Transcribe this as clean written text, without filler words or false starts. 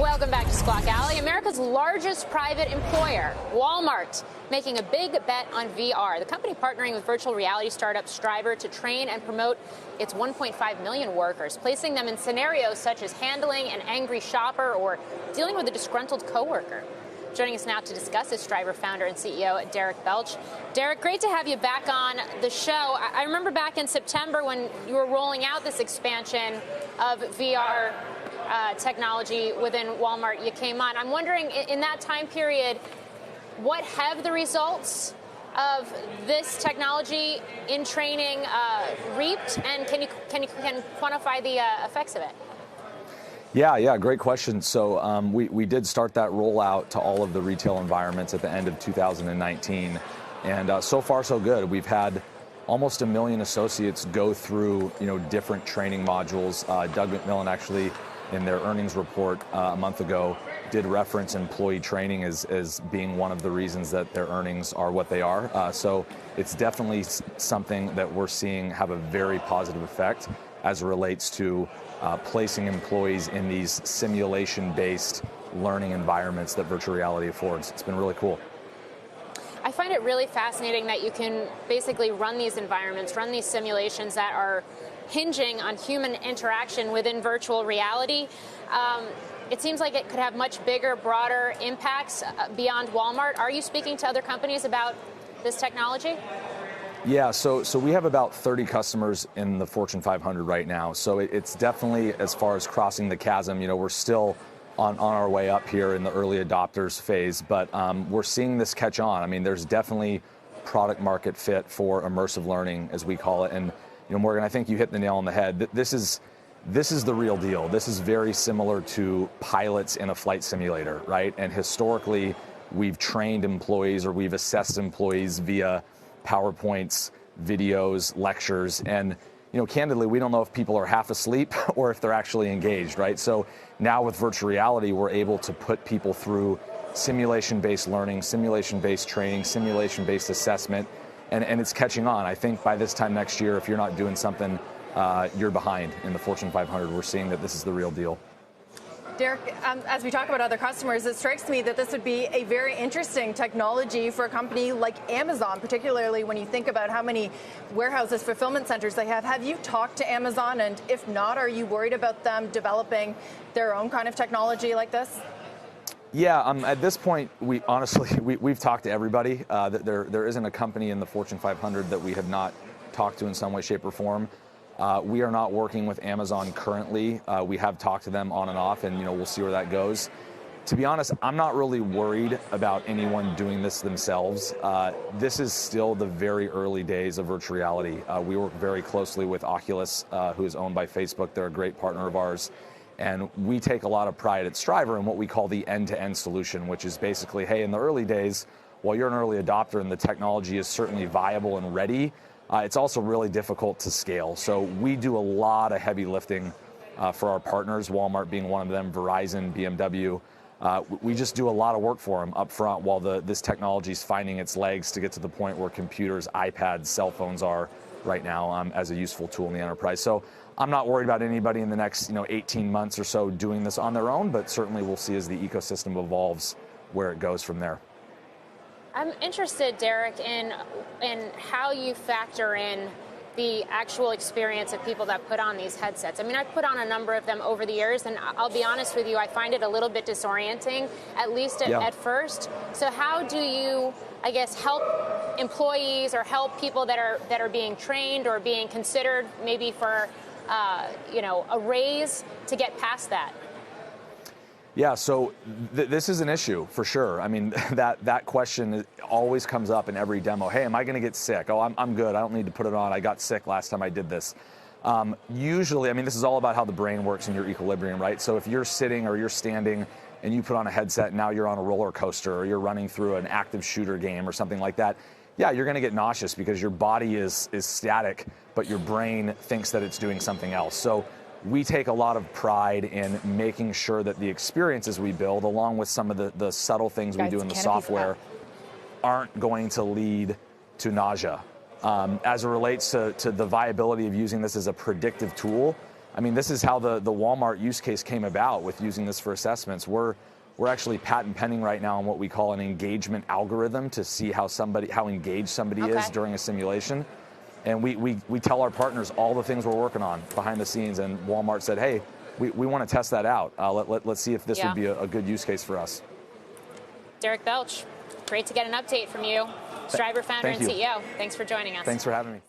Welcome back to Squawk Alley. America's largest private employer, Walmart, making a big bet on VR. The company partnering with virtual reality startup STRIVR to train and promote its 1.5 million workers, placing them in scenarios such as handling an angry shopper or dealing with a disgruntled coworker. Joining us now to discuss is STRIVR founder and CEO Derek Belch. Derek, great to have you back on the show. I remember back in September when you were rolling out this expansion of VR technology within Walmart, you came on. I'm wondering, in that time period, what have the results of this technology in training reaped, and can you quantify the effects of it? Yeah, great question. So we did start that rollout to all of the retail environments at the end of 2019, and so far so good. We've had almost 1 million associates go through different training modules. Doug McMillon actually, in their earnings report a month ago, did reference employee training as being one of the reasons that their earnings are what they are. So it's definitely something that we're seeing have a very positive effect as it relates to placing employees in these simulation-based learning environments that virtual reality affords. It's been really cool. I find it really fascinating that you can basically run these environments, run these simulations that are hinging on human interaction within virtual reality. It seems like it could have much bigger, broader impacts beyond Walmart. Are you speaking to other companies about this technology? Yeah, so we have about 30 customers in the Fortune 500 right now. So it's definitely, as far as crossing the chasm, we're still on our way up here in the early adopters phase, but we're seeing this catch on. I mean, there's definitely product market fit for immersive learning, as we call it. And Morgan, I think you hit the nail on the head. This is the real deal. This is very similar to pilots in a flight simulator, right? And historically, we've trained employees or we've assessed employees via PowerPoints, videos, lectures, and candidly, we don't know if people are half asleep or if they're actually engaged, right? So now with virtual reality, we're able to put people through simulation-based learning, simulation-based training, simulation-based assessment, and it's catching on. I think by this time next year, if you're not doing something, you're behind in the Fortune 500. We're seeing that this is the real deal. Derek, as we talk about other customers, it strikes me that this would be a very interesting technology for a company like Amazon, particularly when you think about how many warehouses, fulfillment centers they have. Have you talked to Amazon? And if not, are you worried about them developing their own kind of technology like this? Yeah, at this point, we've talked to everybody. There isn't a company in the Fortune 500 that we have not talked to in some way, shape, or form. We are not working with Amazon currently. We have talked to them on and off, and we'll see where that goes. To be honest, I'm not really worried about anyone doing this themselves. This is still the very early days of virtual reality. We work very closely with Oculus, who is owned by Facebook. They're a great partner of ours. And we take a lot of pride at STRIVR in what we call the end-to-end solution, which is basically, hey, in the early days, while you're an early adopter and the technology is certainly viable and ready, it's also really difficult to scale. So we do a lot of heavy lifting for our partners, Walmart being one of them, Verizon, BMW. We just do a lot of work for them up front while this technology is finding its legs to get to the point where computers, iPads, cell phones are right now as a useful tool in the enterprise. So I'm not worried about anybody in the next 18 months or so doing this on their own, but certainly we'll see as the ecosystem evolves where it goes from there. I'm interested, Derek, in how you factor in the actual experience of people that put on these headsets. I mean, I've put on a number of them over the years, and I'll be honest with you, I find it a little bit disorienting, at least at first. So how do you, I guess, help employees or help people that are being trained or being considered maybe for a raise to get past that? Yeah, so this is an issue for sure. I mean, that question always comes up in every demo. Hey, am I going to get sick? Oh, I'm good. I don't need to put it on. I got sick last time I did this. Usually, I mean, this is all about how the brain works in your equilibrium, right? So if you're sitting or you're standing and you put on a headset, and now you're on a roller coaster or you're running through an active shooter game or something like that, yeah, you're going to get nauseous because your body is static, but your brain thinks that it's doing something else. So we take a lot of pride in making sure that the experiences we build, along with some of the subtle things we do in the software, aren't going to lead to nausea. As it relates to the viability of using this as a predictive tool, I mean, this is how the Walmart use case came about with using this for assessments. We're actually patent pending right now on what we call an engagement algorithm to see how engaged somebody is during a simulation. And we tell our partners all the things we're working on behind the scenes, and Walmart said, hey, we want to test that out. Let's see if this would be a good use case for us. Derek Belch, great to get an update from you. STRIVR founder and CEO. Thanks for joining us. Thanks for having me.